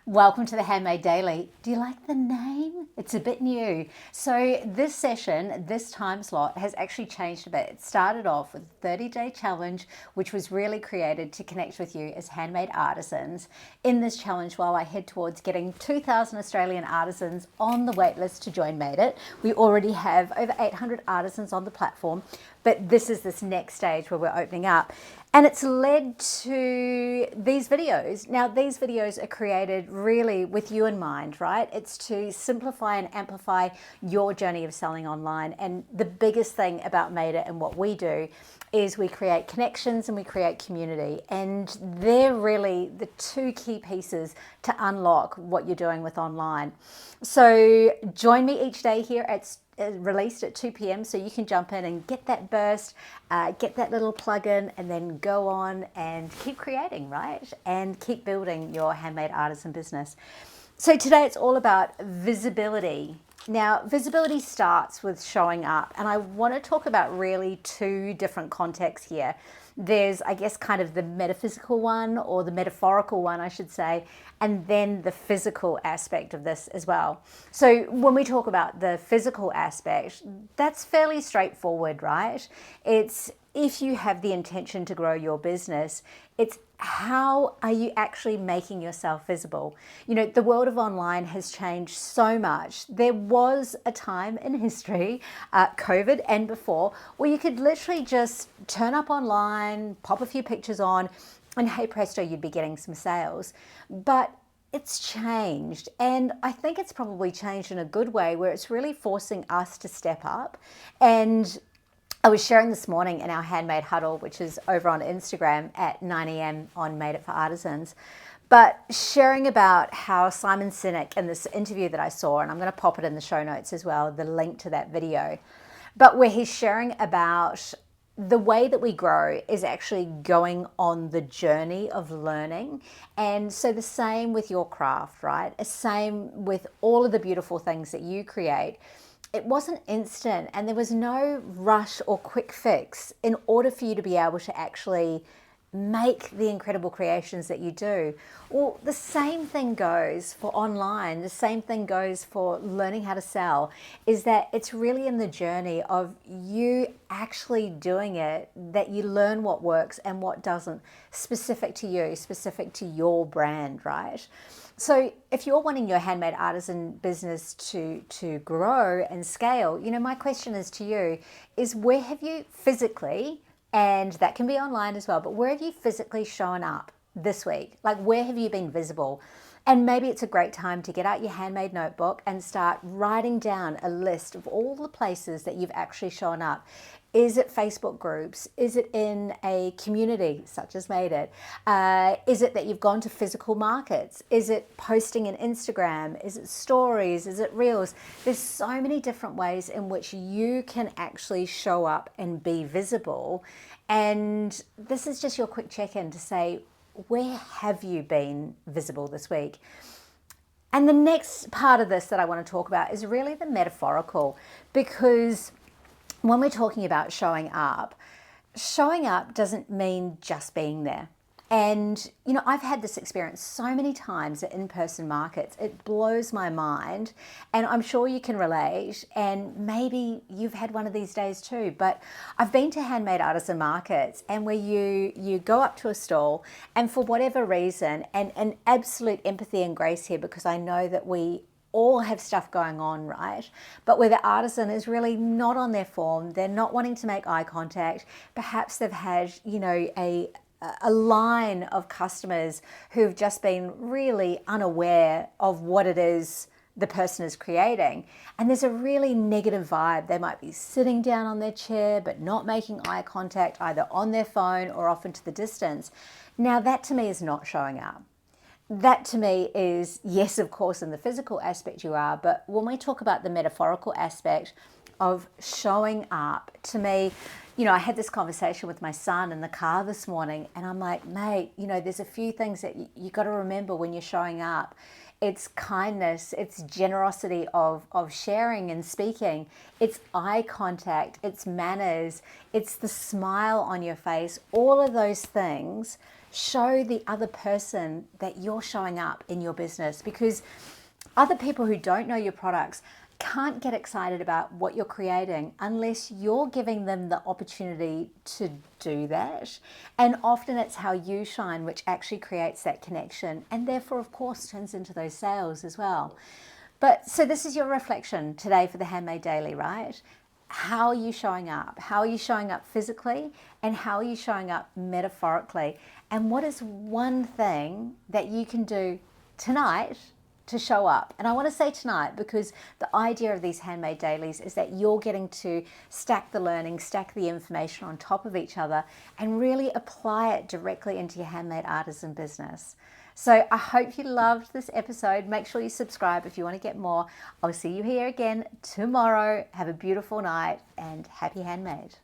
Welcome to the Handmade Daily. Do you like the name? It's a bit new. So this session, this time slot has actually changed a bit. It started off with a 30-day challenge, which was really created to connect with you as handmade artisans. In this challenge, while I head towards getting 2,000 Australian artisans on the waitlist to join Made It, we already have over 800 artisans on the platform, but this is this next stage where we're opening up. And it's led to these videos. Now, these videos are created really with you in mind, right? It's to simplify and amplify your journey of selling online. And the biggest thing about Made It and what we do is we create connections and we create community. And they're really the two key pieces to unlock what you're doing with online. So join me each day here at released at 2 p.m. so you can jump in and get that burst, get that little plug-in, and then go on and keep creating, right? And keep building your handmade artisan business. So today it's all about visibility. Now, visibility starts with showing up, and I want to talk about really two different contexts here. There's, I guess, kind of the metaphysical one, or the metaphorical one, I should say, and then the physical aspect of this as well. So when we talk about the physical aspect, that's fairly straightforward, right? It's if you have the intention to grow your business, it's how are you actually making yourself visible? You know, the world of online has changed so much. There was a time in history, COVID and before, where you could literally just turn up online, pop a few pictures on, and hey presto, you'd be getting some sales. But it's changed, and I think it's probably changed in a good way, where it's really forcing us to step up. And I was sharing this morning in our Handmade Huddle, which is over on Instagram at 9 a.m. on Made It for Artisans, but sharing about how Simon Sinek in this interview that I saw, and I'm going to pop it in the show notes as well, the link to that video, but where he's sharing about the way that we grow is actually going on the journey of learning. And so the same with your craft, right? The same with all of the beautiful things that you create. It wasn't instant, and there was no rush or quick fix in order for you to be able to actually make the incredible creations that you do. Well, the same thing goes for online. The same thing goes for learning how to sell, is that it's really in the journey of you actually doing it that you learn what works and what doesn't, specific to you, specific to your brand, right? So if you're wanting your handmade artisan business to grow and scale, you know, my question is to you is, where have you physically, and that can be online as well, but where have you physically shown up this week? Like, where have you been visible? And maybe it's a great time to get out your handmade notebook and start writing down a list of all the places that you've actually shown up. Is it Facebook groups? Is it in a community such as Made It? Is it that you've gone to physical markets? Is it posting in Instagram? Is it stories? Is it reels? There's so many different ways in which you can actually show up and be visible. And this is just your quick check-in to say, where have you been visible this week? And the next part of this that I want to talk about is really the metaphorical, because when we're talking about showing up doesn't mean just being there. And, you know, I've had this experience so many times at in-person markets. It blows my mind, and I'm sure you can relate, and maybe you've had one of these days too. But I've been to handmade artisan markets, and where you go up to a stall, and for whatever reason, and absolute empathy and grace here, because I know that we all have stuff going on, right? But where the artisan is really not on their form, they're not wanting to make eye contact. Perhaps they've had, you know, a line of customers who've just been really unaware of what it is the person is creating. And there's a really negative vibe. They might be sitting down on their chair, but not making eye contact, either on their phone or off into the distance. Now, that to me is not showing up. That to me is, yes, of course, in the physical aspect you are, but when we talk about the metaphorical aspect of showing up, to me, you know, I had this conversation with my son in the car this morning, and I'm like, mate, you know, there's a few things that you got to remember when you're showing up. It's kindness, it's generosity of sharing and speaking, it's eye contact, it's manners, it's the smile on your face. All of those things show the other person that you're showing up in your business, because other people who don't know your products can't get excited about what you're creating unless you're giving them the opportunity to do that. And often it's how you shine which actually creates that connection, and therefore, of course, turns into those sales as well. But so this is your reflection today for the Handmade Daily, right? How are you showing up? How are you showing up physically? And how are you showing up metaphorically? And what is one thing that you can do tonight to show up? And I want to say tonight because the idea of these Handmade Dailies is that you're getting to stack the learning, stack the information on top of each other, and really apply it directly into your handmade artisan business. So I hope you loved this episode. Make sure you subscribe if you want to get more. I'll see you here again tomorrow. Have a beautiful night and happy handmade.